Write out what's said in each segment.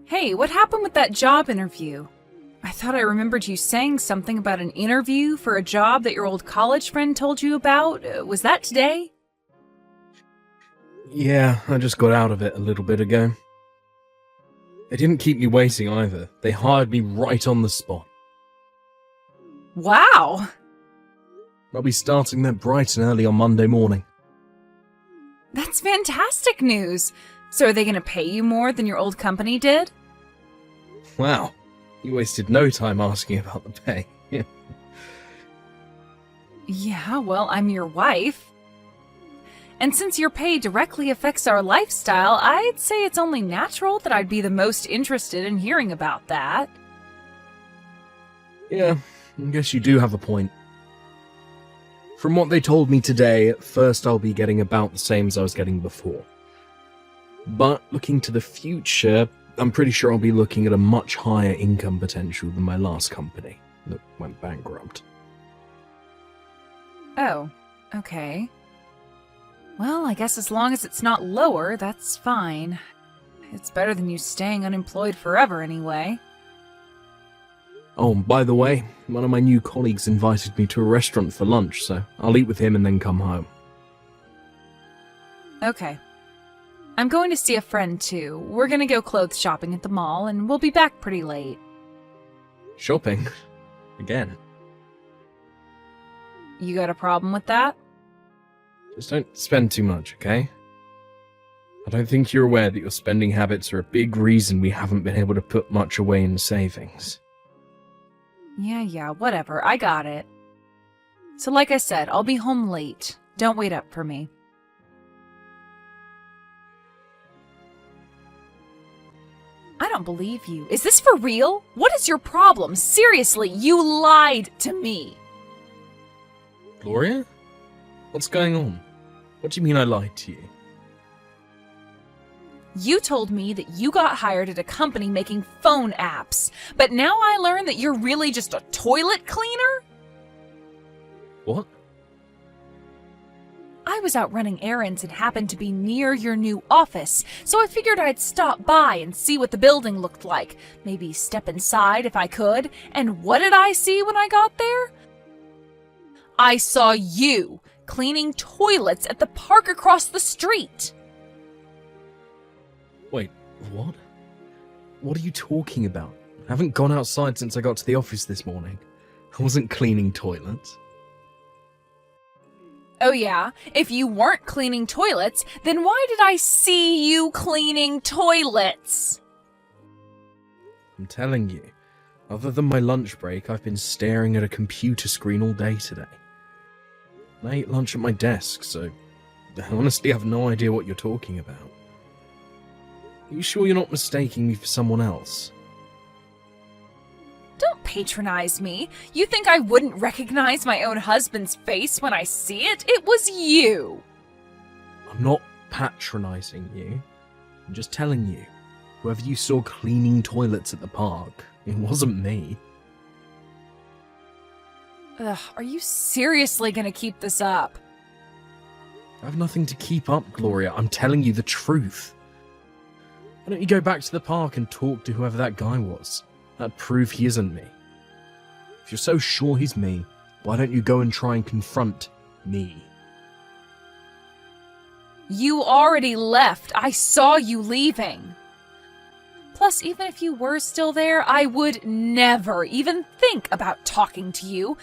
Hey, what happened with that job interview? I thought I remembered you saying something about an interview for a job that your old college friend told you about. Was that today? Yeah, I just got out of it a little bit ago. They didn't keep me waiting either. They hired me right on the spot. Wow! I'll be starting there bright and early on Monday morning. That's fantastic news! So are they going to pay you more than your old company did? Wow, you wasted no time asking about the pay. Yeah, well, I'm your wife. And since your pay directly affects our lifestyle, I'd say it's only natural that I'd be the most interested in hearing about that. Yeah, I guess you do have a point. From what they told me today, at first I'll be getting about the same as I was getting before. But looking to the future, I'm pretty sure I'll be looking at a much higher income potential than my last company that went bankrupt. Oh, okay. Well, I guess as long as it's not lower, that's fine. It's better than you staying unemployed forever anyway. Oh, by the way, one of my new colleagues invited me to a restaurant for lunch, so I'll eat with him and then come home. Okay. I'm going to see a friend too. We're gonna go clothes shopping at the mall, and we'll be back pretty late. Shopping? Again? You got a problem with that? Just don't spend too much, okay? I don't think you're aware that your spending habits are a big reason we haven't been able to put much away in savings. Yeah, whatever. I got it. So like I said, I'll be home late. Don't wait up for me. I don't believe you. Is this for real? What is your problem? Seriously, you lied to me. Gloria? What's going on? What do you mean I lied to you? You told me that you got hired at a company making phone apps, but now I learn that you're really just a toilet cleaner? What? I was out running errands and happened to be near your new office, so I figured I'd stop by and see what the building looked like, maybe step inside if I could, and what did I see when I got there? I saw you cleaning toilets at the park across the street. Wait, what? What are you talking about? I haven't gone outside since I got to the office this morning. I wasn't cleaning toilets. Oh yeah? If you weren't cleaning toilets, then why did I see you cleaning toilets? I'm telling you, other than my lunch break, I've been staring at a computer screen all day today. I ate lunch at my desk, so I honestly have no idea what you're talking about. Are you sure you're not mistaking me for someone else? Don't patronize me. You think I wouldn't recognize my own husband's face when I see it? It was you. I'm not patronizing you. I'm just telling you. Whoever you saw cleaning toilets at the park, it wasn't me. Ugh, are you seriously gonna keep this up? I have nothing to keep up, Gloria. I'm telling you the truth. Why don't you go back to the park and talk to whoever that guy was? That'd prove he isn't me. If you're so sure he's me, why don't you go and try and confront me? You already left. I saw you leaving. Plus, even if you were still there, I would never even think about talking to you.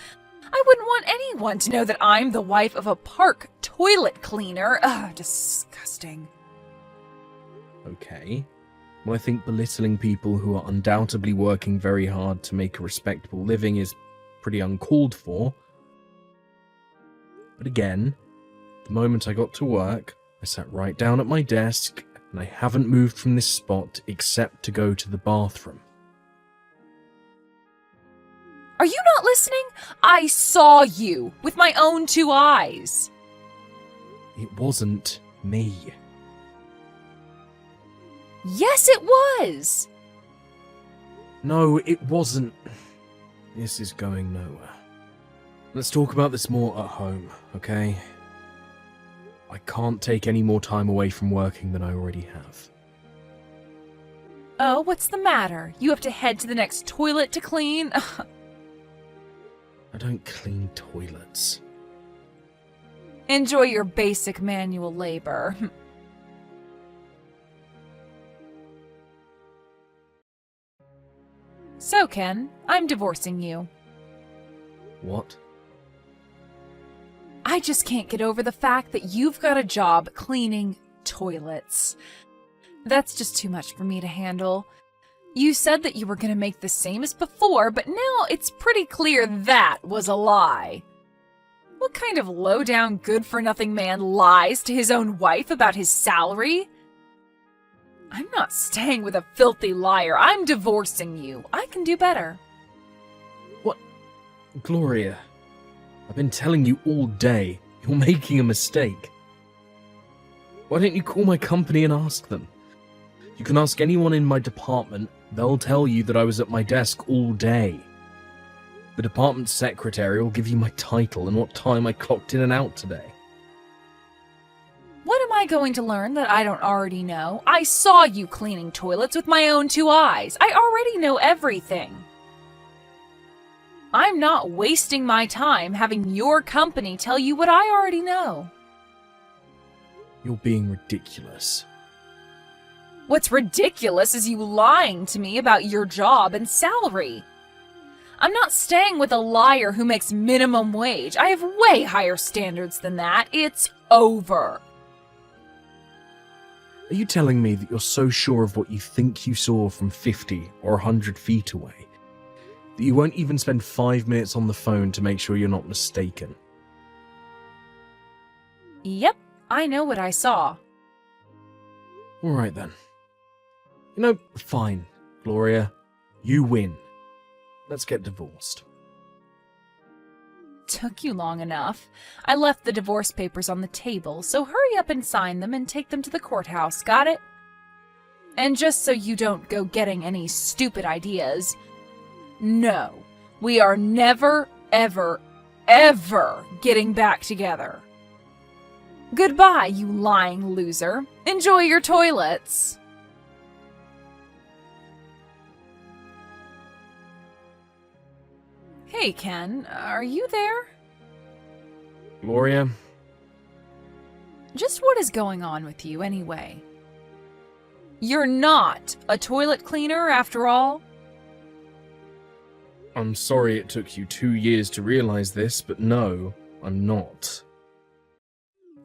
I wouldn't want anyone to know that I'm the wife of a park toilet cleaner. Ugh, disgusting. Okay. Well, I think belittling people who are undoubtedly working very hard to make a respectable living is pretty uncalled for. But again, the moment I got to work, I sat right down at my desk, and I haven't moved from this spot except to go to the bathroom. Are you not listening? I saw you with my own 2 eyes. It wasn't me. Yes, it was. No, it wasn't. This is going nowhere. Let's talk about this more at home, okay? I can't take any more time away from working than I already have. Oh, what's the matter? You have to head to the next toilet to clean? I don't clean toilets. Enjoy your basic manual labor. So, Ken, I'm divorcing you. What? I just can't get over the fact that you've got a job cleaning toilets. That's just too much for me to handle. You said that you were going to make the same as before, but now it's pretty clear that was a lie. What kind of low-down, good-for-nothing man lies to his own wife about his salary? I'm not staying with a filthy liar. I'm divorcing you. I can do better. What? Gloria, I've been telling you all day, you're making a mistake. Why don't you call my company and ask them? You can ask anyone in my department, they'll tell you that I was at my desk all day. The department secretary will give you my title and what time I clocked in and out today. What am I going to learn that I don't already know? I saw you cleaning toilets with my own 2 eyes. I already know everything. I'm not wasting my time having your company tell you what I already know. You're being ridiculous. What's ridiculous is you lying to me about your job and salary. I'm not staying with a liar who makes minimum wage. I have way higher standards than that. It's over. Are you telling me that you're so sure of what you think you saw from 50 or 100 feet away that you won't even spend 5 minutes on the phone to make sure you're not mistaken? Yep, I know what I saw. Alright then. You know, fine, Gloria. You win. Let's get divorced. Took you long enough. I left the divorce papers on the table, so hurry up and sign them and take them to the courthouse, got it? And just so you don't go getting any stupid ideas, no, we are never, ever, ever getting back together. Goodbye, you lying loser. Enjoy your toilets. Hey, Ken, are you there? Gloria? Just what is going on with you, anyway? You're not a toilet cleaner, after all? I'm sorry it took you 2 years to realize this, but no, I'm not.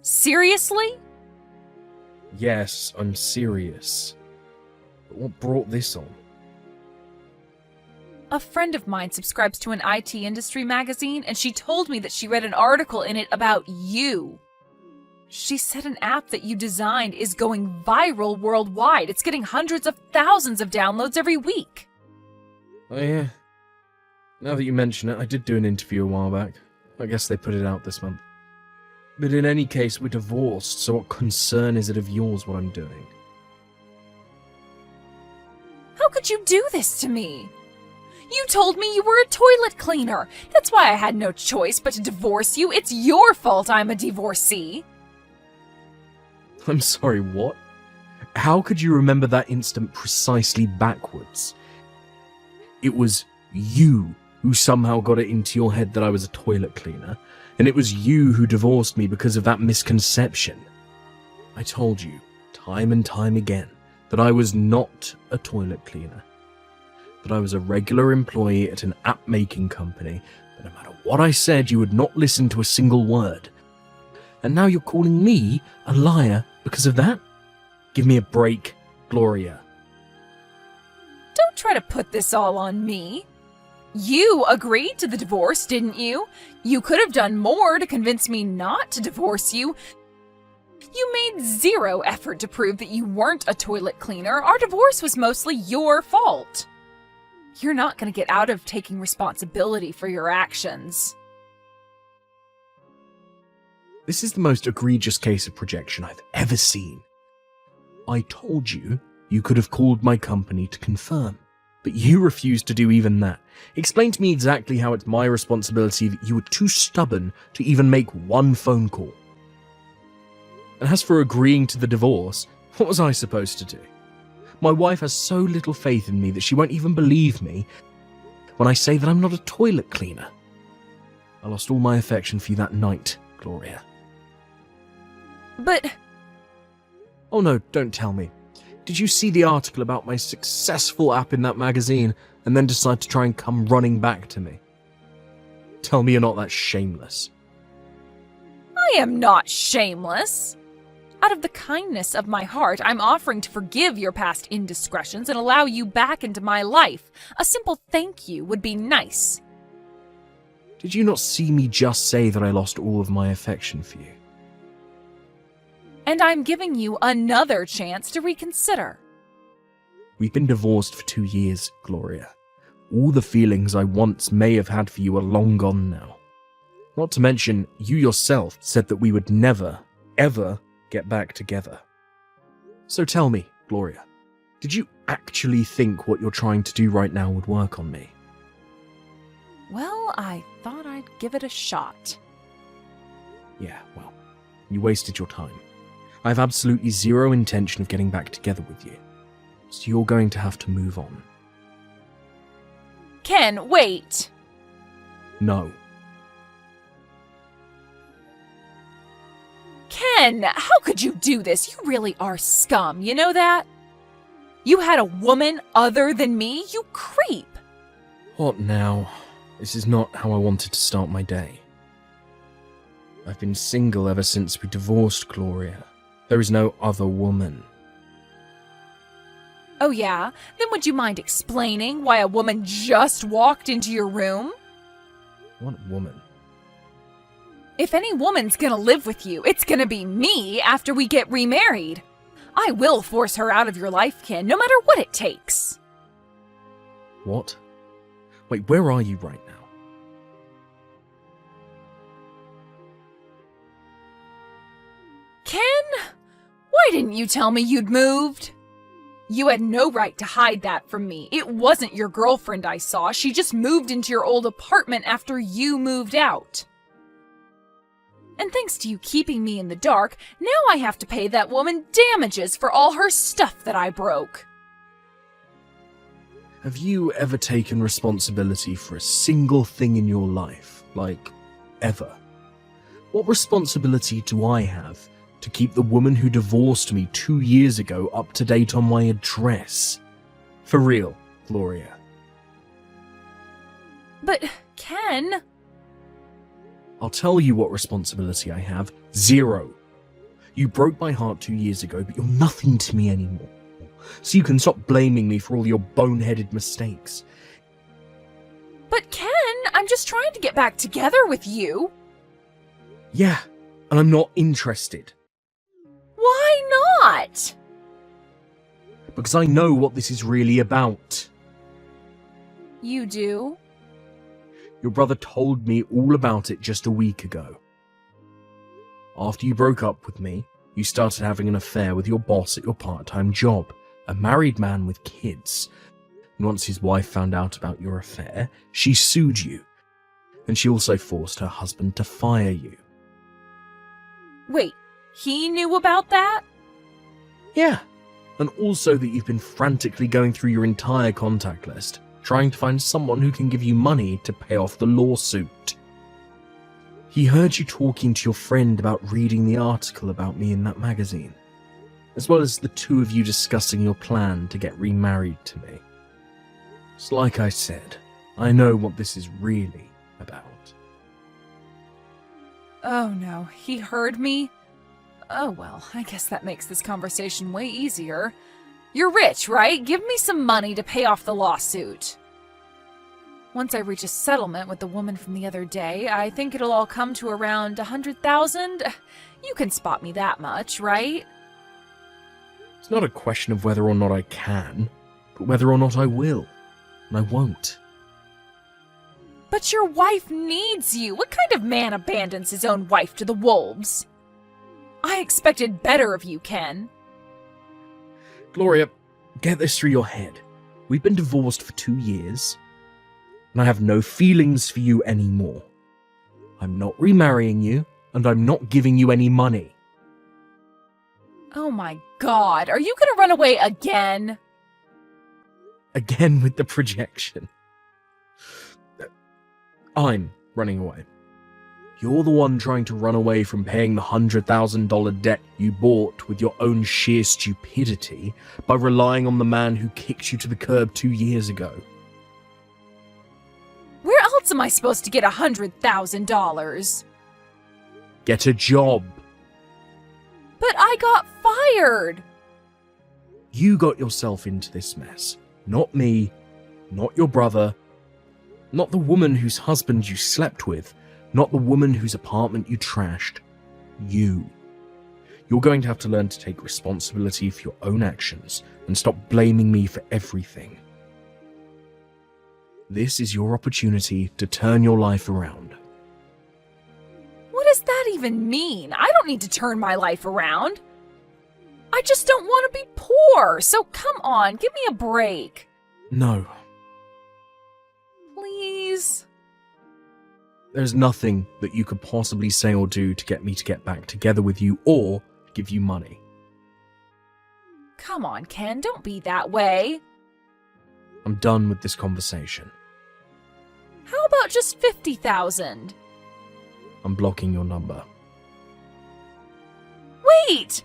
Seriously? Yes, I'm serious. But what brought this on? A friend of mine subscribes to an IT industry magazine, and she told me that she read an article in it about you. She said an app that you designed is going viral worldwide. It's getting hundreds of thousands of downloads every week. Oh yeah. Now that you mention it, I did do an interview a while back. I guess they put it out this month. But in any case, we're divorced, so what concern is it of yours what I'm doing? How could you do this to me? You told me you were a toilet cleaner. That's why I had no choice but to divorce you. It's your fault I'm a divorcee. I'm sorry, what? How could you remember that instant precisely backwards? It was you who somehow got it into your head that I was a toilet cleaner, and it was you who divorced me because of that misconception. I told you, time and time again, that I was not a toilet cleaner. That I was a regular employee at an app-making company, but no matter what I said, you would not listen to a single word. And now you're calling me a liar because of that? Give me a break, Gloria. Don't try to put this all on me. You agreed to the divorce, didn't you? You could have done more to convince me not to divorce you. You made zero effort to prove that you weren't a toilet cleaner. Our divorce was mostly your fault. You're not going to get out of taking responsibility for your actions. This is the most egregious case of projection I've ever seen. I told you you could have called my company to confirm, but you refused to do even that. Explain to me exactly how it's my responsibility that you were too stubborn to even make one phone call. And as for agreeing to the divorce, what was I supposed to do? My wife has so little faith in me that she won't even believe me when I say that I'm not a toilet cleaner. I lost all my affection for you that night, Gloria. But Oh no, don't tell me. Did you see the article about my successful app in that magazine and then decide to try and come running back to me? Tell me you're not that shameless. I am not shameless. Out of the kindness of my heart, I'm offering to forgive your past indiscretions and allow you back into my life. A simple thank you would be nice. Did you not see me just say that I lost all of my affection for you? And I'm giving you another chance to reconsider. We've been divorced for 2 years, Gloria. All the feelings I once may have had for you are long gone now. Not to mention, you yourself said that we would never, ever get back together. So tell me, Gloria, did you actually think what you're trying to do right now would work on me? Well, I thought I'd give it a shot. Yeah, well, you wasted your time. I have absolutely zero intention of getting back together with you. So you're going to have to move on. Ken, wait! No. Ken, how could you do this? You really are scum, you know that? You had a woman other than me, you creep! What now? This is not how I wanted to start my day. I've been single ever since we divorced, Gloria. There is no other woman. Oh yeah? Then would you mind explaining why a woman just walked into your room? What woman? If any woman's gonna live with you, it's gonna be me after we get remarried. I will force her out of your life, Ken, no matter what it takes. What? Wait, where are you right now? Ken? Why didn't you tell me you'd moved? You had no right to hide that from me. It wasn't your girlfriend I saw. She just moved into your old apartment after you moved out. And thanks to you keeping me in the dark, now I have to pay that woman damages for all her stuff that I broke. Have you ever taken responsibility for a single thing in your life? Like, ever? What responsibility do I have to keep the woman who divorced me 2 years ago up to date on my address? For real, Gloria. But, Ken... I'll tell you what responsibility I have. 0. You broke my heart 2 years ago, but you're nothing to me anymore. So you can stop blaming me for all your boneheaded mistakes. But Ken, I'm just trying to get back together with you. Yeah, and I'm not interested. Why not? Because I know what this is really about. You do? Your brother told me all about it just a week ago. After you broke up with me, you started having an affair with your boss at your part-time job, a married man with kids. And once his wife found out about your affair, she sued you. And she also forced her husband to fire you. Wait, he knew about that? Yeah, and also that you've been frantically going through your entire contact list, trying to find someone who can give you money to pay off the lawsuit. He heard you talking to your friend about reading the article about me in that magazine, as well as the two of you discussing your plan to get remarried to me. It's like I said, I know what this is really about. Oh no, he heard me? Oh well, I guess that makes this conversation way easier. You're rich, right? Give me some money to pay off the lawsuit. Once I reach a settlement with the woman from the other day, I think it'll all come to around 100,000. You can spot me that much, right? It's not a question of whether or not I can, but whether or not I will. And I won't. But your wife needs you. What kind of man abandons his own wife to the wolves? I expected better of you, Ken. Gloria, get this through your head. We've been divorced for 2 years, and I have no feelings for you anymore. I'm not remarrying you, and I'm not giving you any money. Oh my god, are you gonna run away again? Again with the projection. I'm running away. You're the one trying to run away from paying the $100,000 debt you bought with your own sheer stupidity by relying on the man who kicked you to the curb 2 years ago. Where else am I supposed to get $100,000? Get a job. But I got fired! You got yourself into this mess. Not me, not your brother, not the woman whose husband you slept with, not the woman whose apartment you trashed. You. You're going to have to learn to take responsibility for your own actions and stop blaming me for everything. This is your opportunity to turn your life around. What does that even mean? I don't need to turn my life around. I just don't want to be poor, so come on, give me a break. No. Please? There's nothing that you could possibly say or do to get me to get back together with you or give you money. Come on, Ken, don't be that way. I'm done with this conversation. How about just $50,000? I'm blocking your number. Wait!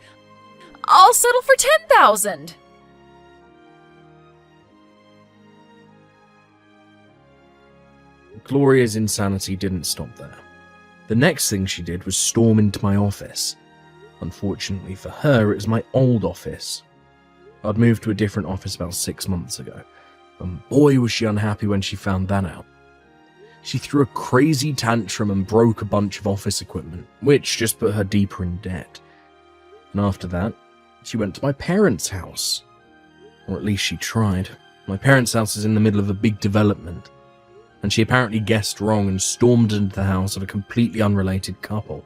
I'll settle for $10,000. Gloria's insanity didn't stop there. The next thing she did was storm into my office. Unfortunately for her, it was my old office. I'd moved to a different office about 6 months ago, and boy was she unhappy when she found that out. She threw a crazy tantrum and broke a bunch of office equipment, which just put her deeper in debt. And after that, she went to my parents' house. Or at least she tried. My parents' house is in the middle of a big development, and she apparently guessed wrong and stormed into the house of a completely unrelated couple.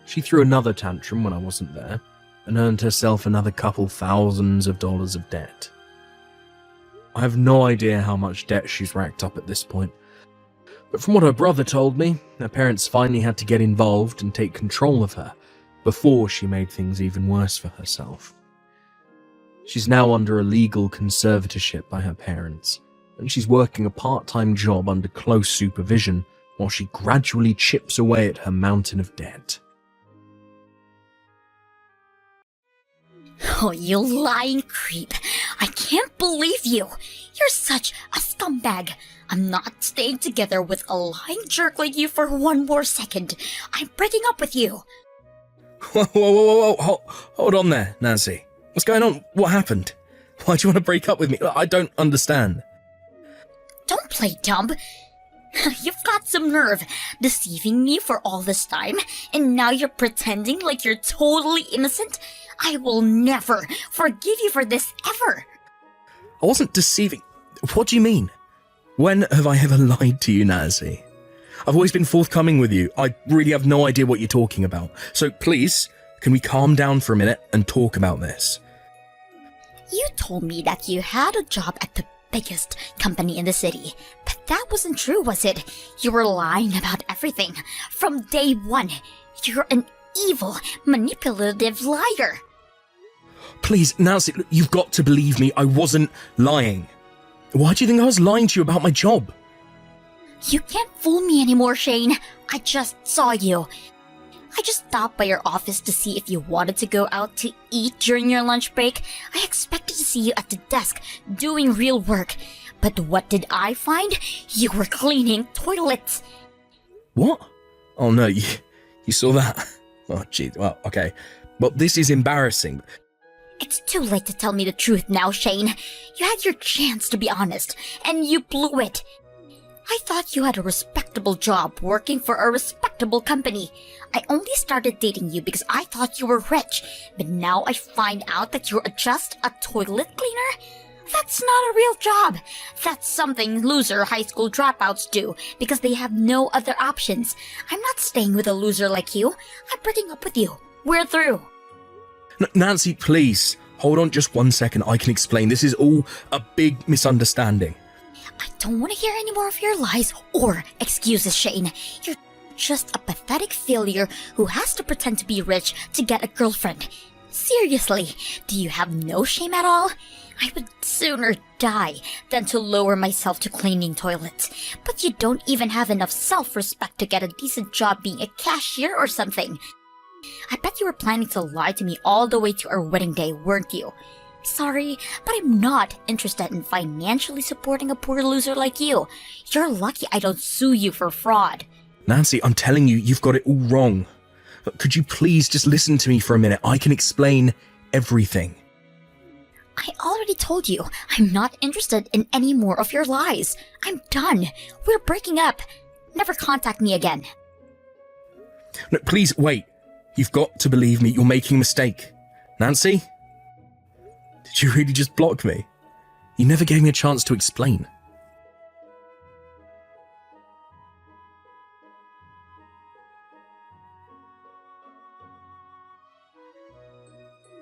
She threw another tantrum when I wasn't there, and earned herself another couple thousands of dollars of debt. I have no idea how much debt she's racked up at this point, but from what her brother told me, her parents finally had to get involved and take control of her before she made things even worse for herself. She's now under a legal conservatorship by her parents, and she's working a part-time job under close supervision while she gradually chips away at her mountain of debt. Oh, you lying creep. I can't believe you. You're such a scumbag. I'm not staying together with a lying jerk like you for one more second. I'm breaking up with you. Whoa. Hold on there, Nancy. What's going on? What happened? Why do you want to break up with me? I don't understand. Don't play dumb. You've got some nerve, deceiving me for all this time, and now you're pretending like you're totally innocent? I will never forgive you for this, ever. I wasn't deceiving. What do you mean? When have I ever lied to you, Nancy? I've always been forthcoming with you. I really have no idea what you're talking about. So please, can we calm down for a minute and talk about this? You told me that you had a job at the biggest company in the city, but that wasn't true, was it? You were lying about everything. From day one, you're an evil, manipulative liar. Please, Nancy, look, you've got to believe me. I wasn't lying. Why do you think I was lying to you about my job? You can't fool me anymore, Shane. I just saw you. I just stopped by your office to see if you wanted to go out to eat during your lunch break. I expected to see you at the desk doing real work. But what did I find? You were cleaning toilets. What? Oh no, you saw that? Oh gee, well, okay. Well, this is embarrassing. It's too late to tell me the truth now, Shane. You had your chance to be honest, and you blew it. I thought you had a respectable job working for a respectable company. I only started dating you because I thought you were rich, but now I find out that you're just a toilet cleaner? That's not a real job. That's something loser high school dropouts do because they have no other options. I'm not staying with a loser like you. I'm breaking up with you. We're through. Nancy, please, hold on just 1 second. I can explain. This is all a big misunderstanding. I don't want to hear any more of your lies or excuses, Shane. You're just a pathetic failure who has to pretend to be rich to get a girlfriend. Seriously, do you have no shame at all? I would sooner die than to lower myself to cleaning toilets. But you don't even have enough self-respect to get a decent job being a cashier or something. I bet you were planning to lie to me all the way to our wedding day, weren't you? Sorry, but I'm not interested in financially supporting a poor loser like you. You're lucky I don't sue you for fraud. Nancy, I'm telling you, you've got it all wrong. Could you please just listen to me for a minute? I can explain everything. I already told you, I'm not interested in any more of your lies. I'm done. We're breaking up. Never contact me again. No, please, wait. You've got to believe me, you're making a mistake. Nancy? Did you really just block me? You never gave me a chance to explain.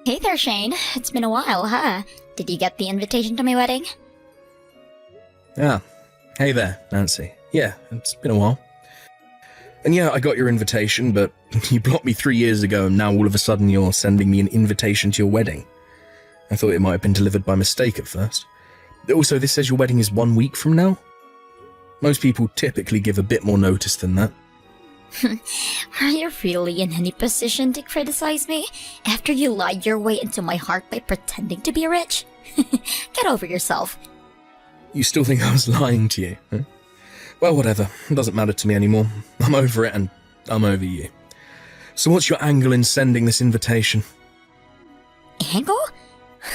Hey there, Shane. It's been a while, huh? Did you get the invitation to my wedding? Ah, hey there, Nancy. Yeah, it's been a while. And yeah, I got your invitation, but you blocked me 3 years ago, and now all of a sudden you're sending me an invitation to your wedding. I thought it might have been delivered by mistake at first. Also, this says your wedding is 1 week from now. Most people typically give a bit more notice than that. Are you really in any position to criticize me after you lied your way into my heart by pretending to be rich? Get over yourself. You still think I was lying to you, huh? Well, whatever. It doesn't matter to me anymore. I'm over it, and I'm over you. So what's your angle in sending this invitation? Angle?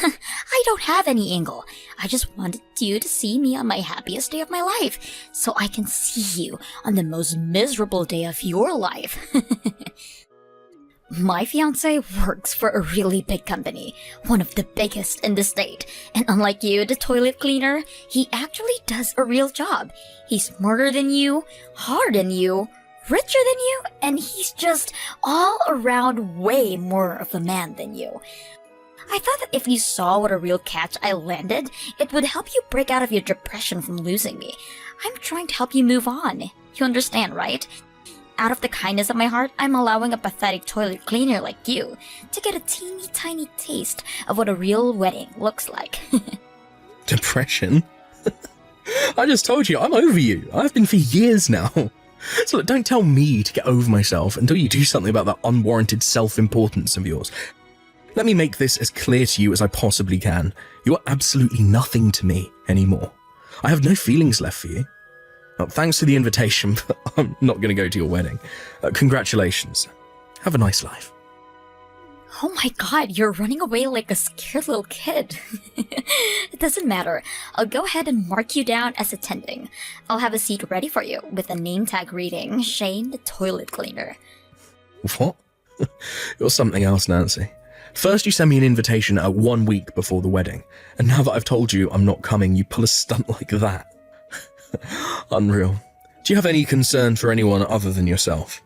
I don't have any angle. I just wanted you to see me on my happiest day of my life, so I can see you on the most miserable day of your life. My fiance works for a really big company, one of the biggest in the state, and unlike you, the toilet cleaner, he actually does a real job. He's smarter than you, harder than you, richer than you, and he's just all around way more of a man than you. I thought that if you saw what a real catch I landed, it would help you break out of your depression from losing me. I'm trying to help you move on. You understand, right? Out of the kindness of my heart, I'm allowing a pathetic toilet cleaner like you to get a teeny tiny taste of what a real wedding looks like. Depression? I just told you, I'm over you. I've been for years now. So look, don't tell me to get over myself until you do something about that unwarranted self-importance of yours. Let me make this as clear to you as I possibly can. You are absolutely nothing to me anymore. I have no feelings left for you. Well, thanks for the invitation, but I'm not going to go to your wedding. Congratulations. Have a nice life. Oh my god, you're running away like a scared little kid. It doesn't matter. I'll go ahead and mark you down as attending. I'll have a seat ready for you with a name tag reading, Shane the Toilet Cleaner. What? You're something else, Nancy. First you send me an invitation 1 week before the wedding, and now that I've told you I'm not coming, you pull a stunt like that. Unreal. Do you have any concern for anyone other than yourself?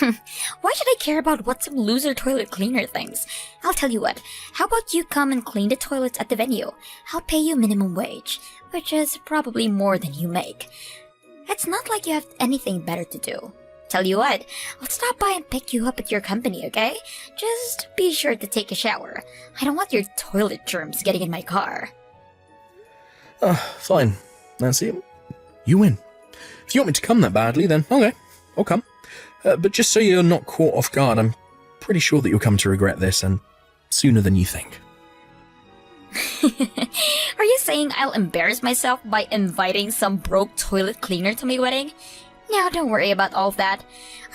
Why should I care about what some loser toilet cleaner thinks? I'll tell you what, how about you come and clean the toilets at the venue? I'll pay you minimum wage, which is probably more than you make. It's not like you have anything better to do. Tell you what, I'll stop by and pick you up at your company, okay? Just be sure to take a shower. I don't want your toilet germs getting in my car. Fine, Nancy. You win. If you want me to come that badly, then okay, I'll come. But just so you're not caught off guard, I'm pretty sure that you'll come to regret this, and sooner than you think. Are you saying I'll embarrass myself by inviting some broke toilet cleaner to my wedding? Now, don't worry about all of that.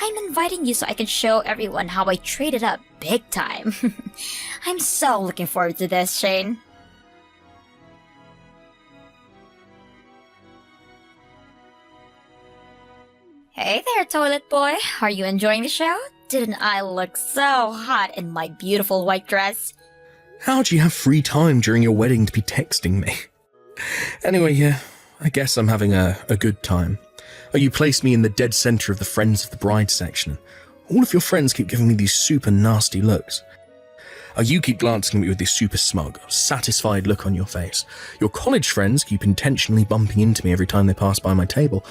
I'm inviting you so I can show everyone how I traded up big time. I'm so looking forward to this, Shane. Hey there, toilet boy. Are you enjoying the show? Didn't I look so hot in my beautiful white dress? How'd you have free time during your wedding to be texting me? Anyway, yeah, I guess I'm having a good time. Oh, you placed me in the dead center of the Friends of the Bride section. All of your friends keep giving me these super nasty looks. Oh, you keep glancing at me with this super smug, satisfied look on your face. Your college friends keep intentionally bumping into me every time they pass by my table.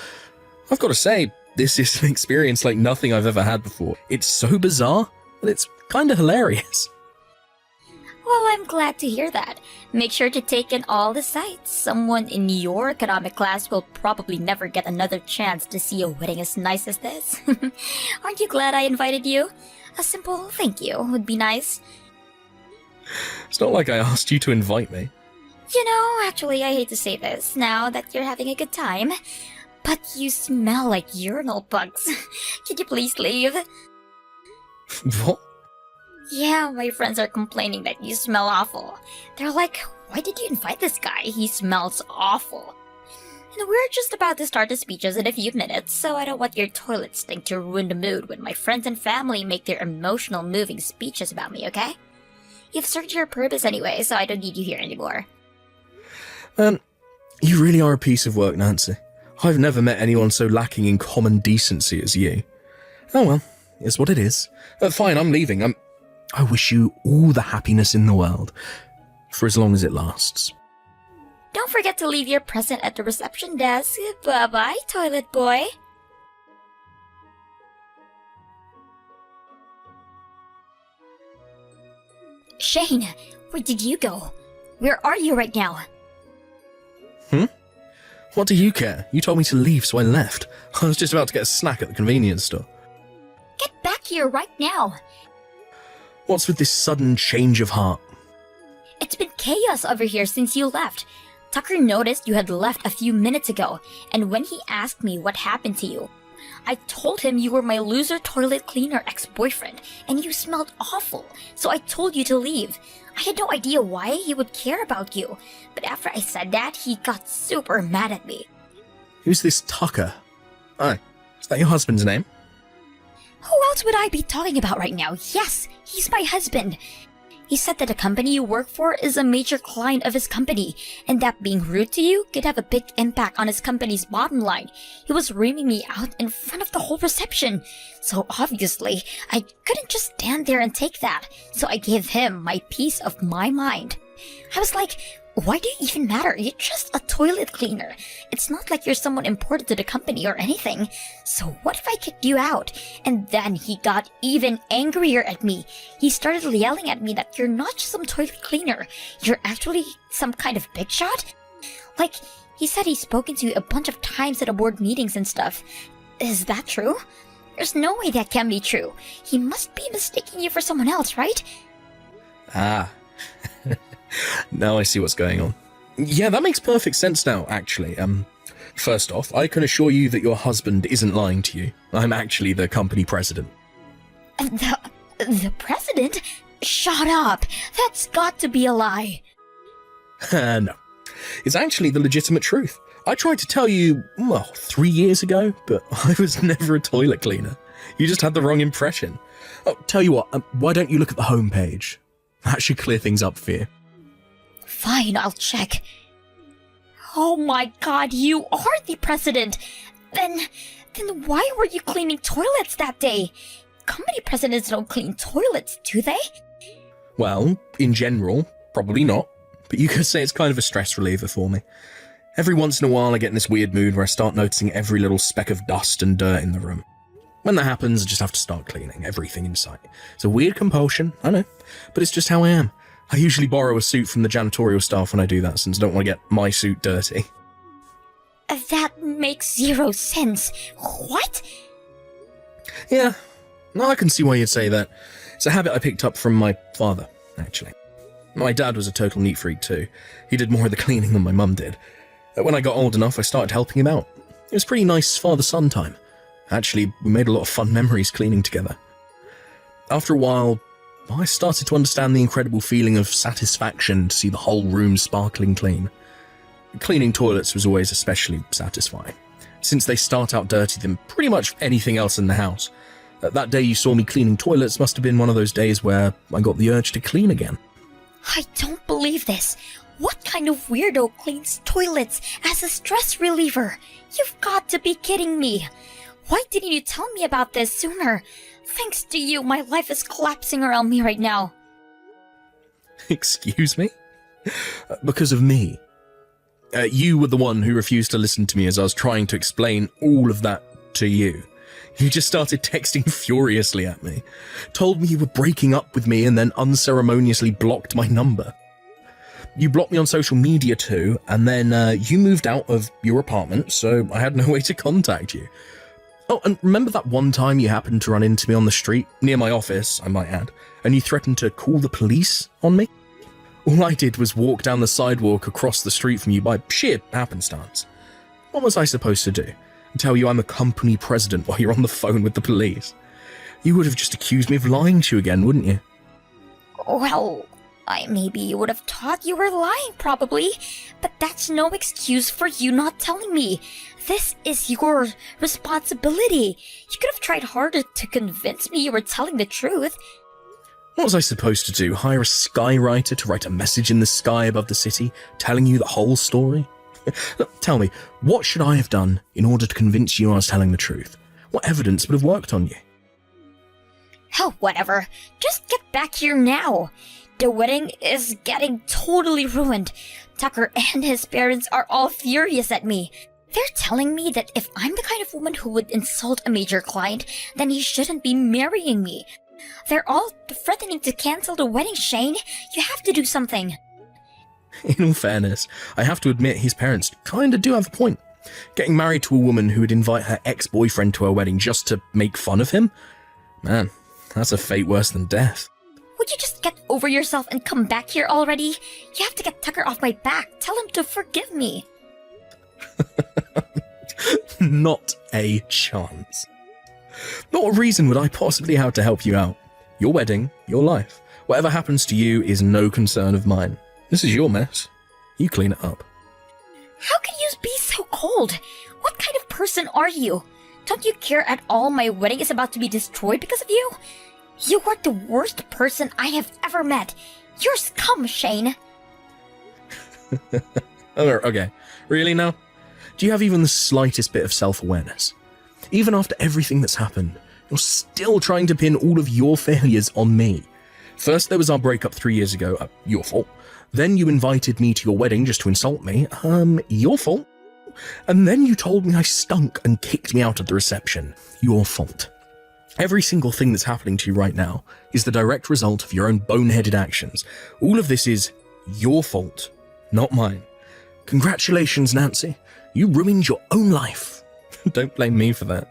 I've got to say, this is an experience like nothing I've ever had before. It's so bizarre, but it's kinda hilarious. Well, I'm glad to hear that. Make sure to take in all the sights. Someone in your economic class will probably never get another chance to see a wedding as nice as this. Aren't you glad I invited you? A simple thank you would be nice. It's not like I asked you to invite me. You know, actually, I hate to say this now that you're having a good time, but you smell like urinal bugs. Could you please leave? What? Yeah, my friends are complaining that you smell awful. They're like, why did you invite this guy? He smells awful. And we're just about to start the speeches in a few minutes, so I don't want your toilet stink to ruin the mood when my friends and family make their emotional, moving speeches about me, okay? You've served your purpose anyway, so I don't need you here anymore. You really are a piece of work, Nancy. I've never met anyone so lacking in common decency as you. Oh well, it's what it is. Fine, I'm leaving. I wish you all the happiness in the world, for as long as it lasts. Don't forget to leave your present at the reception desk. Bye-bye, toilet boy. Shane, where did you go? Where are you right now? What do you care? You told me to leave, so I left. I was just about to get a snack at the convenience store. Get back here right now. What's with this sudden change of heart? It's been chaos over here since you left. Tucker noticed you had left a few minutes ago, and when he asked me what happened to you, I told him you were my loser toilet cleaner ex-boyfriend, and you smelled awful, so I told you to leave. I had no idea why he would care about you, but after I said that, he got super mad at me. Who's this Tucker? Oh, is that your husband's name? Who else would I be talking about right now? Yes, he's my husband. He said that the company you work for is a major client of his company, and that being rude to you could have a big impact on his company's bottom line. He was reaming me out in front of the whole reception. So obviously, I couldn't just stand there and take that, so I gave him my piece of my mind. I was like, why do you even matter? You're just a toilet cleaner. It's not like you're someone important to the company or anything. So what if I kicked you out? And then he got even angrier at me. He started yelling at me that you're not just some toilet cleaner. You're actually some kind of big shot? Like, he said he's spoken to you a bunch of times at board meetings and stuff. Is that true? There's no way that can be true. He must be mistaking you for someone else, right? Ah. Now I see what's going on. Yeah, that makes perfect sense now, actually. First off, I can assure you that your husband isn't lying to you. I'm actually the company president. The president? Shut up! That's got to be a lie. No. It's actually the legitimate truth. I tried to tell you, 3 years ago, but I was never a toilet cleaner. You just had the wrong impression. Oh, tell you what, why don't you look at the homepage? That should clear things up for you. Fine, I'll check. Oh my god, you are the president! Then why were you cleaning toilets that day? Company presidents don't clean toilets, do they? Well, in general, probably not. But you could say it's kind of a stress reliever for me. Every once in a while I get in this weird mood where I start noticing every little speck of dust and dirt in the room. When that happens, I just have to start cleaning everything in sight. It's a weird compulsion, I know, but it's just how I am. I usually borrow a suit from the janitorial staff when I do that, since I don't want to get my suit dirty. That makes zero sense. What? Yeah, no, I can see why you'd say that. It's a habit I picked up from my father, actually. My dad was a total neat freak too. He did more of the cleaning than my mum did. When I got old enough, I started helping him out. It was pretty nice father-son time. Actually, we made a lot of fun memories cleaning together. After a while, I started to understand the incredible feeling of satisfaction to see the whole room sparkling clean. Cleaning toilets was always especially satisfying, since they start out dirtier than pretty much anything else in the house. That day you saw me cleaning toilets must have been one of those days where I got the urge to clean again. I don't believe this. What kind of weirdo cleans toilets as a stress reliever? You've got to be kidding me. Why didn't you tell me about this sooner? Thanks to you, my life is collapsing around me right now. Excuse me? Because of me. You were the one who refused to listen to me as I was trying to explain all of that to you. You just started texting furiously at me, told me you were breaking up with me, and then unceremoniously blocked my number. You blocked me on social media too, and then you moved out of your apartment, so I had no way to contact you. Oh, and remember that one time you happened to run into me on the street, near my office, I might add, and you threatened to call the police on me? All I did was walk down the sidewalk across the street from you by sheer happenstance. What was I supposed to do? Tell you I'm a company president while you're on the phone with the police? You would have just accused me of lying to you again, wouldn't you? Well, maybe you would have thought you were lying, probably, but that's no excuse for you not telling me. This is your responsibility. You could have tried harder to convince me you were telling the truth. What was I supposed to do? Hire a skywriter to write a message in the sky above the city, telling you the whole story? Tell me, what should I have done in order to convince you I was telling the truth? What evidence would have worked on you? Oh, whatever. Just get back here now. The wedding is getting totally ruined. Tucker and his parents are all furious at me. They're telling me that if I'm the kind of woman who would insult a major client, then he shouldn't be marrying me. They're all threatening to cancel the wedding, Shane. You have to do something. In all fairness, I have to admit his parents kinda do have a point. Getting married to a woman who would invite her ex-boyfriend to her wedding just to make fun of him? Man, that's a fate worse than death. Would you just get over yourself and come back here already? You have to get Tucker off my back. Tell him to forgive me. Not a chance. Not a reason would I possibly have to help you out. Your wedding, your life. Whatever happens to you is no concern of mine. This is your mess. You clean it up. How can you be so cold? What kind of person are you? Don't you care at all my wedding is about to be destroyed because of you? You are the worst person I have ever met. You're scum, Shane. Okay, really now? Do you have even the slightest bit of self-awareness? Even after everything that's happened, you're still trying to pin all of your failures on me. First, there was our breakup 3 years ago, your fault. Then you invited me to your wedding just to insult me, your fault. And then you told me I stunk and kicked me out of the reception, your fault. Every single thing that's happening to you right now is the direct result of your own boneheaded actions. All of this is your fault, not mine. Congratulations, Nancy. You ruined your own life. Don't blame me for that.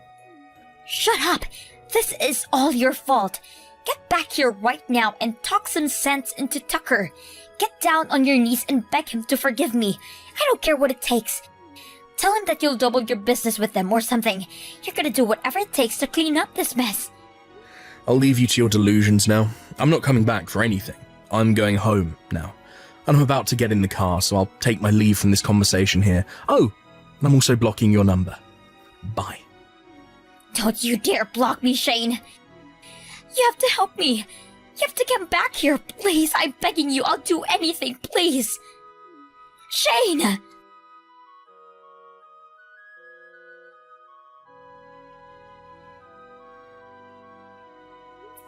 Shut up! This is all your fault. Get back here right now and talk some sense into Tucker. Get down on your knees and beg him to forgive me. I don't care what it takes. Tell him that you'll double your business with them or something. You're gonna do whatever it takes to clean up this mess. I'll leave you to your delusions now. I'm not coming back for anything. I'm going home now. And I'm about to get in the car, so I'll take my leave from this conversation here. Oh, and I'm also blocking your number. Bye. Don't you dare block me, Shane. You have to help me. You have to come back here, please. I'm begging you. I'll do anything, please. Shane!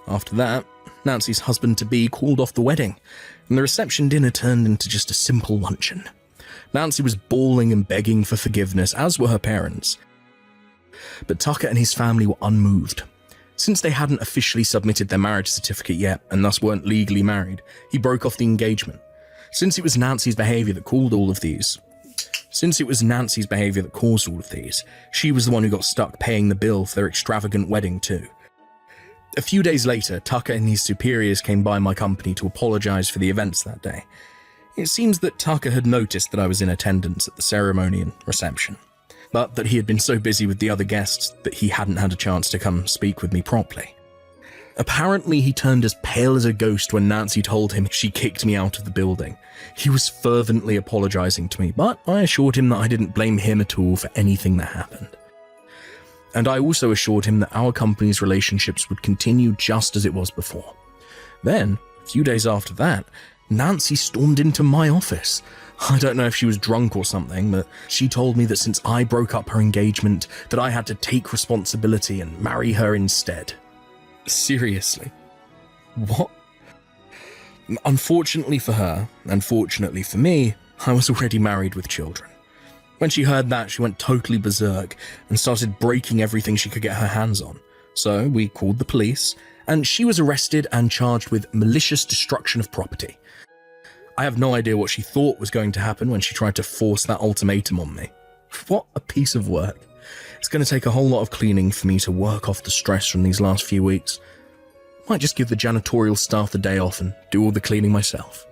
After that, Nancy's husband-to-be called off the wedding, and the reception dinner turned into just a simple luncheon. Nancy was bawling and begging for forgiveness, as were her parents. But Tucker and his family were unmoved. Since they hadn't officially submitted their marriage certificate yet, and thus weren't legally married, he broke off the engagement. Since it was Nancy's behaviour that caused all of these, she was the one who got stuck paying the bill for their extravagant wedding too. A few days later, Tucker and his superiors came by my company to apologise for the events that day. It seems that Tucker had noticed that I was in attendance at the ceremony and reception, but that he had been so busy with the other guests that he hadn't had a chance to come speak with me properly. Apparently, he turned as pale as a ghost when Nancy told him she kicked me out of the building. He was fervently apologising to me, but I assured him that I didn't blame him at all for anything that happened. And I also assured him that our company's relationships would continue just as it was before. Then, a few days after that, Nancy stormed into my office. I don't know if she was drunk or something, but she told me that since I broke up her engagement, that I had to take responsibility and marry her instead. Seriously? What? Unfortunately for her, and fortunately for me, I was already married with children. When she heard that, she went totally berserk and started breaking everything she could get her hands on. So we called the police, and she was arrested and charged with malicious destruction of property. I have no idea what she thought was going to happen when she tried to force that ultimatum on me. What a piece of work. It's going to take a whole lot of cleaning for me to work off the stress from these last few weeks. Might just give the janitorial staff the day off and do all the cleaning myself.